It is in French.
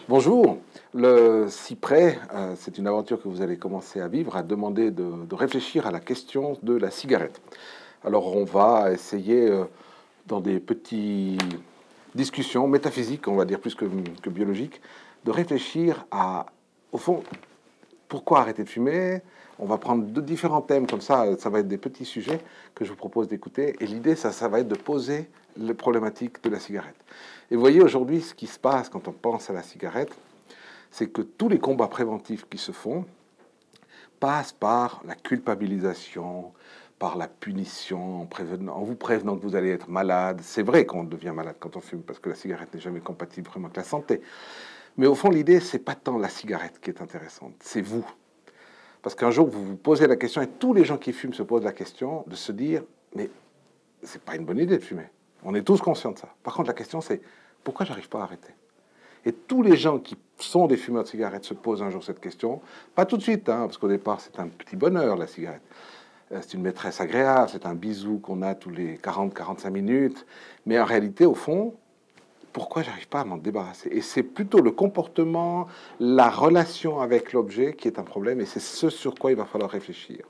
Bonjour, le cyprès, c'est une aventure que vous allez commencer à vivre, a demandé de réfléchir à la question de la cigarette. Alors on va essayer, dans des petites discussions métaphysiques, on va dire plus que biologiques, de réfléchir à, au fond, pourquoi arrêter de fumer. On va prendre différents thèmes comme ça va être des petits sujets que je vous propose d'écouter. Et l'idée, ça va être de poser les problématiques de la cigarette. Et vous voyez aujourd'hui ce qui se passe quand on pense à la cigarette, c'est que tous les combats préventifs qui se font passent par la culpabilisation, par la punition, en vous prévenant que vous allez être malade. C'est vrai qu'on devient malade quand on fume, parce que la cigarette n'est jamais compatible vraiment avec la santé. Mais au fond, l'idée, c'est pas tant la cigarette qui est intéressante, c'est vous. Parce qu'un jour, vous vous posez la question, et tous les gens qui fument se posent la question, de se dire, mais c'est pas une bonne idée de fumer. On est tous conscients de ça. Par contre, la question, c'est, pourquoi j'arrive pas à arrêter? Et tous les gens qui sont des fumeurs de cigarettes se posent un jour cette question. Pas tout de suite, hein, parce qu'au départ, c'est un petit bonheur, la cigarette. C'est une maîtresse agréable, c'est un bisou qu'on a tous les 40-45 minutes. Mais en réalité, au fond, pourquoi j'arrive pas à m'en débarrasser? Et c'est plutôt le comportement, la relation avec l'objet qui est un problème, et c'est ce sur quoi il va falloir réfléchir.